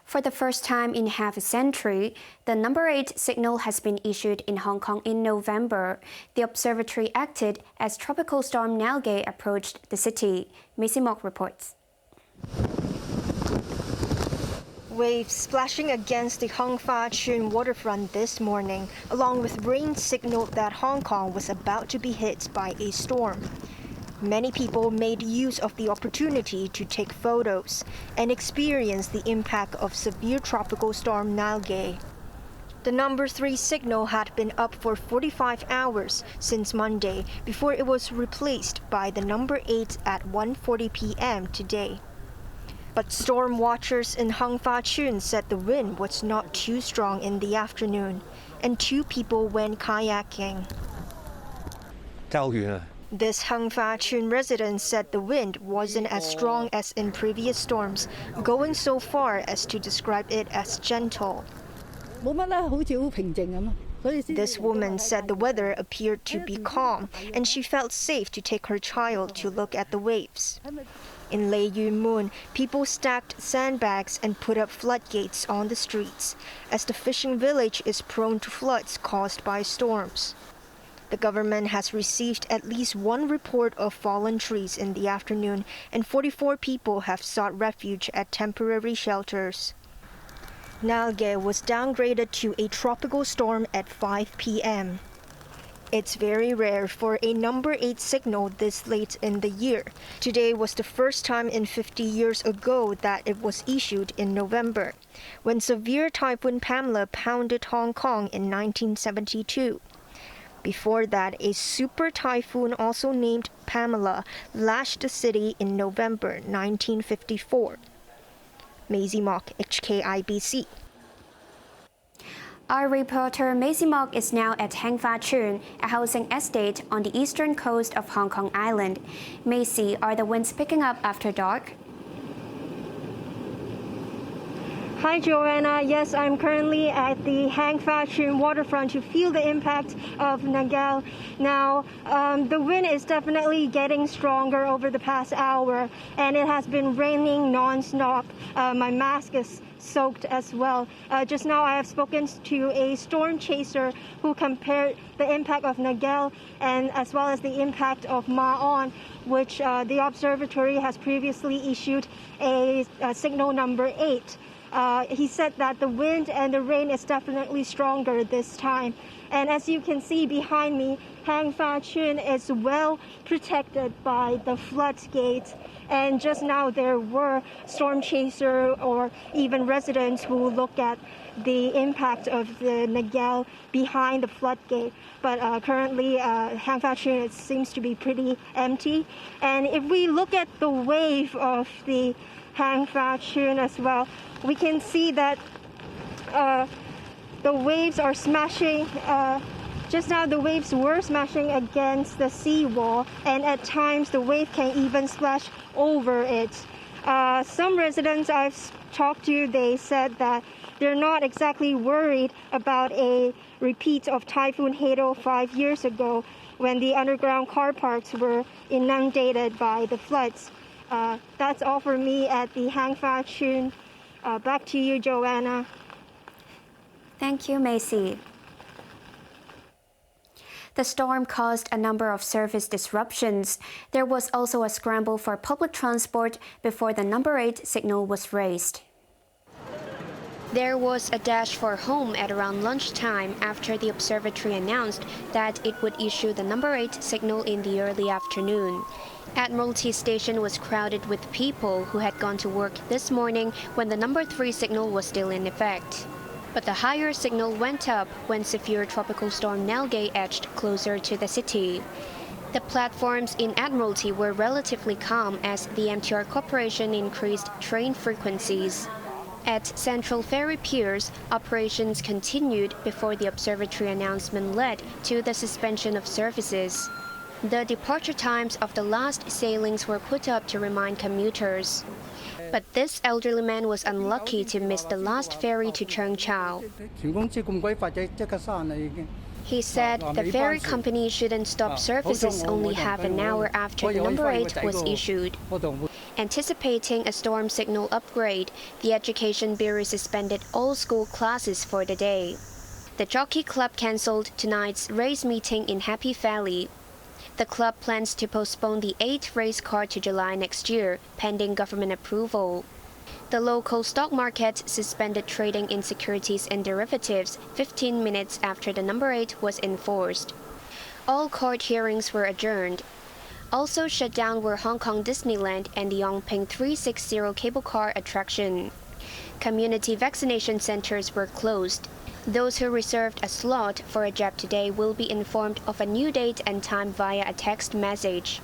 For the first time in half a century, the number 8 signal has been issued in Hong Kong in November. The observatory acted as Tropical Storm Nalgae approached the city. Macy Mock reports. Waves splashing against the Hong Fa Tsuen waterfront this morning, along with rain, signaled that Hong Kong was about to be hit by a storm. Many people made use of the opportunity to take photos and experience the impact of severe tropical storm Nalgae. The number 3 signal had been up for 45 hours since Monday before it was replaced by the number 8 at 1:40 p.m. today. But storm watchers in Hong Fa Tsuen said the wind was not too strong in the afternoon, and 2 people went kayaking. This Hong Fa Tsuen resident said the wind wasn't as strong as in previous storms, going so far as to describe it as gentle. This woman said the weather appeared to be calm, and she felt safe to take her child to look at the waves. In Lei Yun Moon, people stacked sandbags and put up floodgates on the streets, as the fishing village is prone to floods caused by storms. The government has received at least 1 report of fallen trees in the afternoon, and 44 people have sought refuge at temporary shelters. Nalgae was downgraded to a tropical storm at 5 p.m. It's very rare for a number 8 signal this late in the year. Today was the first time in 50 years ago that it was issued in November, when severe Typhoon Pamela pounded Hong Kong in 1972. Before that, a super typhoon also named Pamela lashed the city in November 1954. Macy Mock, HKIBC. Our reporter Macy Mock is now at Hang Fa Tsuen, a housing estate on the eastern coast of Hong Kong Island. Macy, are the winds picking up after dark? Hi Joanna, yes, I'm currently at the Hang Fa Tsuen waterfront to feel the impact of Nalgae. Now, the wind is definitely getting stronger over the past hour, and it has been raining non-stop. My mask is soaked as well. Just now I have spoken to a storm chaser who compared the impact of Nalgae and as well as the impact of Ma-on, which the observatory has previously issued a signal number 8. He said that the wind and the rain is definitely stronger this time. And as you can see behind me, Hang Fa Tsuen is well protected by the floodgates. And just now there were storm chasers or even residents who look at the impact of the Nalgae behind the floodgate. But currently, Hang Fa Tsuen seems to be pretty empty. And if we look at the wave of the Hang Fa Tsuen as well, we can see that the waves are smashing. Just now the waves were smashing against the seawall, and at times the wave can even splash over it. Some residents I've talked to, they said that they're not exactly worried about a repeat of Typhoon Hado 5 years ago when the underground car parks were inundated by the floods. That's all for me at the Hang Fa Tsuen. Back to you, Joanna. Thank you, Macy. The storm caused a number of service disruptions. There was also a scramble for public transport before the number 8 signal was raised. There was a dash for home at around lunchtime after the observatory announced that it would issue the number 8 signal in the early afternoon. Admiralty Station was crowded with people who had gone to work this morning when the number 3 signal was still in effect. But the higher signal went up when severe tropical storm Nalgae edged closer to the city. The platforms in Admiralty were relatively calm as the MTR Corporation increased train frequencies. At Central Ferry Piers, operations continued before the observatory announcement led to the suspension of services. The departure times of the last sailings were put up to remind commuters. But this elderly man was unlucky to miss the last ferry to Cheung Chau. He said the ferry company shouldn't stop services only half an hour after the number 8 was issued. Anticipating a storm signal upgrade, the Education Bureau suspended all school classes for the day. The Jockey Club cancelled tonight's race meeting in Happy Valley. The club plans to postpone the 8th race car to July next year, pending government approval. The local stock market suspended trading in securities and derivatives 15 minutes after the number 8 was enforced. All court hearings were adjourned. Also shut down were Hong Kong Disneyland and the Yongping 360 cable car attraction. Community vaccination centers were closed. Those who reserved a slot for a jab today will be informed of a new date and time via a text message.